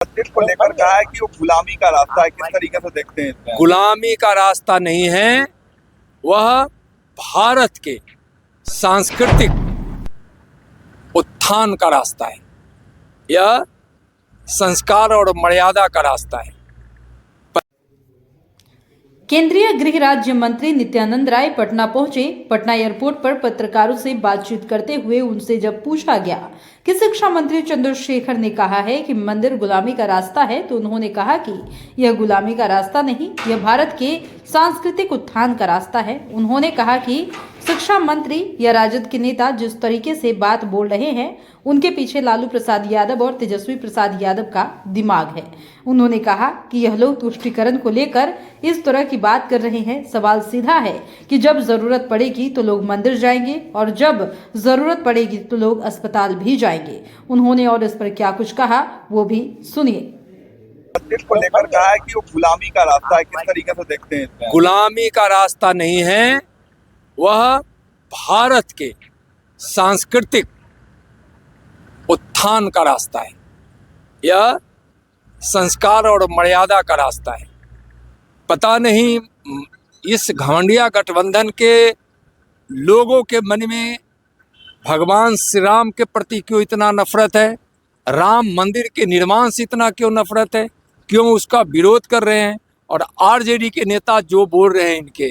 मंदिर को लेकर कहा है कि वो गुलामी का रास्ता है। किस तरीके से देखते हैं इसमें? गुलामी का रास्ता नहीं है, वह भारत के सांस्कृतिक उत्थान का रास्ता है। यह संस्कार और मर्यादा का रास्ता है। केंद्रीय गृह राज्य मंत्री नित्यानंद राय पटना पहुंचे। पटना एयरपोर्ट पर पत्रकारों से बातचीत करते हुए उनसे जब पूछा गया कि शिक्षा मंत्री चंद्रशेखर ने कहा है कि मंदिर गुलामी का रास्ता है, तो उन्होंने कहा कि यह गुलामी का रास्ता नहीं, यह भारत के सांस्कृतिक उत्थान का रास्ता है। उन्होंने कहा कि शिक्षा मंत्री या राजद के नेता जिस तरीके से बात बोल रहे हैं, उनके पीछे लालू प्रसाद यादव और तेजस्वी प्रसाद यादव का दिमाग है। उन्होंने कहा कि यह लोग तुष्टीकरण को लेकर इस तरह की बात कर रहे हैं। सवाल सीधा है कि जब जरूरत पड़ेगी तो लोग मंदिर जाएंगे और जब जरूरत पड़ेगी तो लोग अस्पताल भी जाएंगे। उन्होंने और इस पर क्या कुछ कहा वो भी सुनिए। मंदिर को लेकर कहा है कि वो गुलामी का रास्ता है। किस तरीके से देखते हैं इसमें? गुलामी का रास्ता नहीं है, वह भारत के सांस्कृतिक उत्थान का रास्ता है। यह संस्कार और मर्यादा का रास्ता है। पता नहीं इस घमंडिया गठबंधन के लोगों के मन में भगवान श्री राम के प्रति क्यों इतना नफरत है, राम मंदिर के निर्माण से इतना क्यों नफरत है, क्यों उसका विरोध कर रहे हैं। और आरजेडी के नेता जो बोल रहे हैं इनके,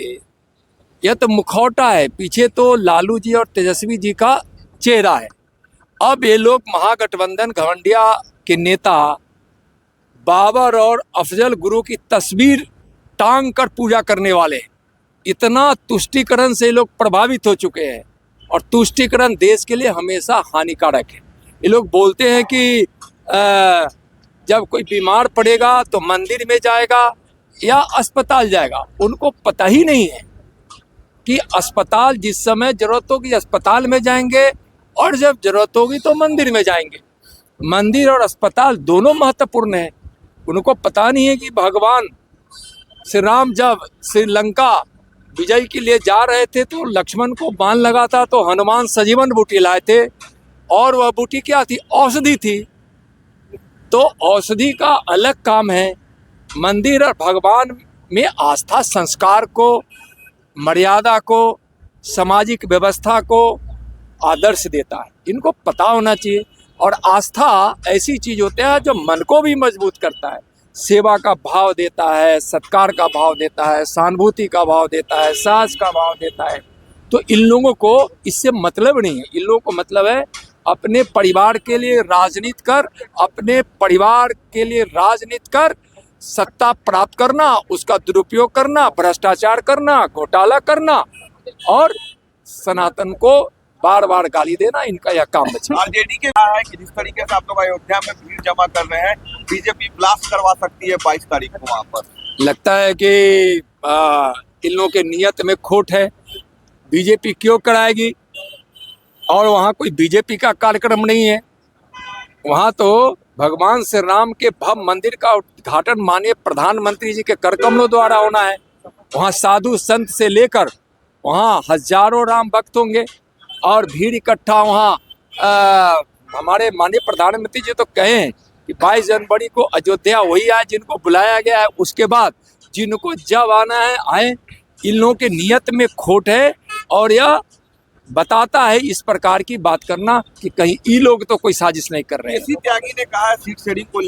यह तो मुखौटा है, पीछे तो लालू जी और तेजस्वी जी का चेहरा है। अब ये लोग महागठबंधन घमंडिया के नेता बाबर और अफजल गुरु की तस्वीर टांग कर पूजा करने वाले हैं। इतना तुष्टीकरण से लोग प्रभावित हो चुके हैं और तुष्टीकरण देश के लिए हमेशा हानिकारक है। ये लोग बोलते हैं कि जब कोई बीमार पड़ेगा तो मंदिर में जाएगा या अस्पताल जाएगा। उनको पता ही नहीं है कि अस्पताल जिस समय जरूरत होगी अस्पताल में जाएंगे और जब जरूरत होगी तो मंदिर में जाएंगे। मंदिर और अस्पताल दोनों महत्वपूर्ण हैं। उनको पता नहीं है कि भगवान श्री राम जब श्रीलंका विजय के लिए जा रहे थे तो लक्ष्मण को बाण लगा था, तो हनुमान सजीवन बूटी लाए थे और वह बूटी क्या थी? औषधि थी। तो औषधि का अलग काम है। मंदिर और भगवान में आस्था संस्कार को, मर्यादा को, सामाजिक व्यवस्था को आदर्श देता है। इनको पता होना चाहिए। और आस्था ऐसी चीज होती है जो मन को भी मजबूत करता है, सेवा का भाव देता है, सत्कार का भाव देता है, सहानुभूति का भाव देता है, साहस का भाव देता है। तो इन लोगों को इससे मतलब नहीं है। इन लोगों को मतलब है अपने परिवार के लिए राजनीति कर, अपने परिवार के लिए राजनीति कर, सत्ता प्राप्त करना, उसका दुरुपयोग करना, भ्रष्टाचार करना, घोटाला करना और सनातन को बार बार गाली देना, इनका यह काम है। आरजेडी के कहा है कि जिस तरीके से आप लोग अयोध्या में भीड़ जमा कर रहे हैं, बीजेपी ब्लास्ट करवा सकती है 22 तारीख को वहां पर। लगता है कि इन लोगों के नियत में खोट है। बीजेपी क्यों कराएगी? और वहाँ कोई बीजेपी का कार्यक्रम नहीं है। वहाँ तो भगवान श्री राम के भव्य मंदिर का उद्घाटन माननीय प्रधानमंत्री जी के कर कमलों द्वारा होना है। वहाँ साधु संत से लेकर वहाँ हजारों राम भक्त होंगे और भीड़ इकट्ठा वहाँ। हमारे माननीय प्रधानमंत्री जी तो कहे कि 22 जनवरी को अयोध्या वही आए जिनको बुलाया गया है, उसके बाद जिनको जब आना है आए। इन लोगों के नियत में खोट है और यह बताता है इस प्रकार की बात करना कि कहीं ये लोग तो कोई साजिश नहीं कर रहे हैं। त्यागी ने कहा है सीट शेयरिंग को